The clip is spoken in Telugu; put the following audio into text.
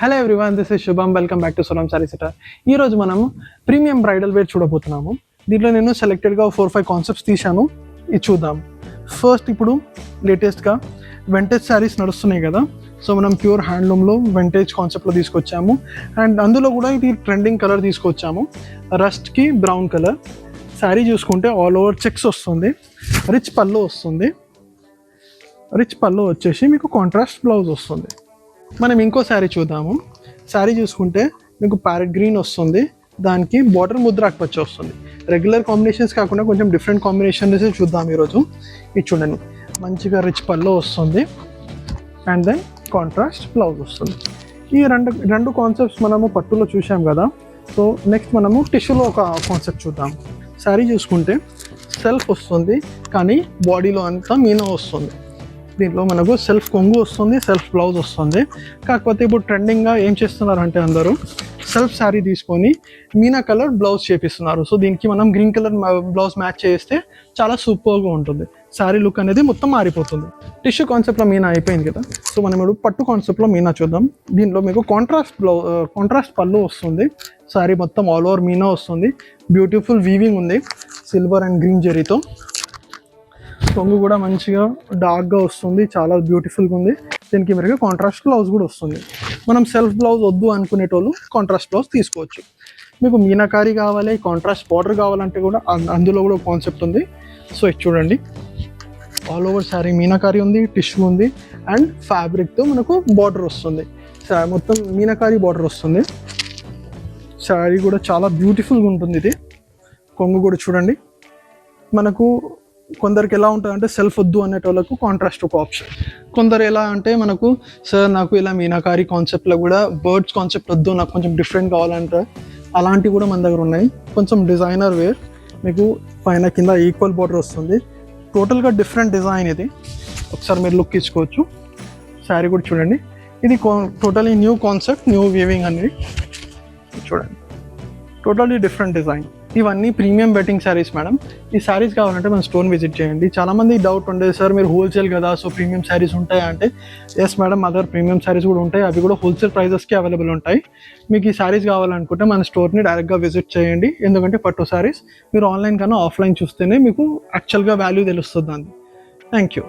Hello everyone, this is Shubham. Welcome back to Sonam Saree centre. ఈరోజు మనము ప్రీమియం బ్రైడల్ వేర్ చూడబోతున్నాము. దీంట్లో నేను సెలెక్టెడ్గా 4-5 కాన్సెప్ట్స్ తీశాను. ఇది చూద్దాం. ఫస్ట్, ఇప్పుడు లేటెస్ట్గా వెంటేజ్ శారీస్ నడుస్తున్నాయి కదా, సో మనం ప్యూర్ హ్యాండ్లూమ్లో వెంటేజ్ కాన్సెప్ట్లో తీసుకొచ్చాము. అండ్ అందులో కూడా ఇది ట్రెండింగ్ కలర్ తీసుకొచ్చాము, రస్ట్కి బ్రౌన్ కలర్. శారీ చూసుకుంటే ఆల్ ఓవర్ చెక్స్ వస్తుంది, రిచ్ పళ్ళు వస్తుంది. రిచ్ పళ్ళు వచ్చేసి మీకు కాంట్రాస్ట్ బ్లౌజ్ వస్తుంది. మనం ఇంకో శారీ చూద్దాము. శారీ చూసుకుంటే మీకు ప్యారెట్ గ్రీన్ వస్తుంది, దానికి బార్డర్ ముద్రాక్ పచ్చి వస్తుంది. రెగ్యులర్ కాంబినేషన్స్ కాకుండా కొంచెం డిఫరెంట్ కాంబినేషన్స్ చూద్దాం ఈరోజు. ఇది చూడండి, మంచిగా రిచ్ పళ్ళు వస్తుంది అండ్ దెన్ కాంట్రాస్ట్ బ్లౌజ్ వస్తుంది. ఈ రెండు కాన్సెప్ట్స్ మనము పట్టులో చూసాం కదా. సో నెక్స్ట్ మనము టిష్యూలో ఒక కాన్సెప్ట్ చూద్దాం. శారీ చూసుకుంటే సెల్ఫ్ వస్తుంది, కానీ బాడీలో అంతా మీనా వస్తుంది. దీంట్లో మనకు సెల్ఫ్ కొంగు వస్తుంది, సెల్ఫ్ బ్లౌజ్ వస్తుంది. కాకపోతే ఇప్పుడు ట్రెండింగ్గా ఏం చేస్తున్నారంటే అందరూ సెల్ఫ్ శారీ తీసుకొని మీనా కలర్ బ్లౌజ్ చేపిస్తున్నారు. సో దీనికి మనం గ్రీన్ కలర్ బ్లౌజ్ మ్యాచ్ చేస్తే చాలా సూపర్గా ఉంటుంది. శారీ లుక్ అనేది మొత్తం మారిపోతుంది. టిష్యూ కాన్సెప్ట్లో మీనా అయిపోయింది కదా, సో మనం ఇప్పుడు పట్టు కాన్సెప్ట్లో మీనా చూద్దాం. దీంట్లో మీకు కాంట్రాస్ట్ పళ్ళు వస్తుంది. శారీ మొత్తం ఆల్ ఓవర్ మీనా వస్తుంది. బ్యూటిఫుల్ వీవింగ్ ఉంది సిల్వర్ అండ్ గ్రీన్ జెరీతో. కొంగు కూడా మంచిగా డార్క్గా వస్తుంది, చాలా బ్యూటిఫుల్గా ఉంది. దీనికి మెరుగు కాంట్రాస్ట్ బ్లౌజ్ కూడా వస్తుంది. మనం సెల్ఫ్ బ్లౌజ్ వద్దు అనుకునేటోళ్ళు కాంట్రాస్ట్ బ్లౌజ్ తీసుకోవచ్చు. మీకు మీనాకారీ కావాలి, కాంట్రాస్ట్ బార్డర్ కావాలంటే కూడా అందులో కూడా కాన్సెప్ట్ ఉంది. సో ఇది చూడండి, ఆల్ ఓవర్ శారీ మీనాకారీ ఉంది, టిష్యూ ఉంది అండ్ ఫ్యాబ్రిక్తో మనకు బార్డర్ వస్తుంది. మొత్తం మీనాకారీ బార్డర్ వస్తుంది. శారీ కూడా చాలా బ్యూటిఫుల్గా ఉంటుంది. ఇది కొంగు కూడా చూడండి. మనకు కొందరికి ఎలా ఉంటుందంటే సెల్ఫ్ వద్దు అనేటోళ్ళకు కాంట్రాస్ట్ ఒక ఆప్షన్. కొందరు ఎలా అంటే మనకు సార్ నాకు ఇలా మీనాకారీ కాన్సెప్ట్లో కూడా బర్డ్స్ కాన్సెప్ట్ వద్దు, నాకు కొంచెం డిఫరెంట్ కావాలంటే అలాంటివి కూడా మన దగ్గర ఉన్నాయి. కొంచెం డిజైనర్ వేర్, మీకు పైన కింద ఈక్వల్ బార్డర్ వస్తుంది. టోటల్గా డిఫరెంట్ డిజైన్. ఇది ఒకసారి మీరు లుక్ ఇచ్చుకోవచ్చు. శారీ కూడా చూడండి, ఇది totally new concept, new weaving అనేది చూడండి. Totally different design. ఇవన్నీ ప్రీమియం వెడ్డింగ్ శారీస్ మేడం. ఈ శారీస్ కావాలంటే మన స్టోర్ విజిట్ చేయండి. చాలామంది డౌట్ ఉండేది, సార్ మీరు హోల్సేల్ కదా, సో ప్రీమియం శారీస్ ఉంటాయా అంటే yes madam, other premium sarees కూడా ఉంటాయి. అవి కూడా హోల్సేల్ ప్రైజెస్కి అవైలబుల్ ఉంటాయి. మీకు ఈ శారీస్ కావాలనుకుంటే మన స్టోర్ని డైరెక్ట్గా విజిట్ చేయండి. ఎందుకంటే పట్టు శారీస్ మీరు ఆన్లైన్ కన్నా ఆఫ్లైన్ చూస్తేనే మీకు యాక్చువల్గా వాల్యూ తెలుస్తుంది. Thank you.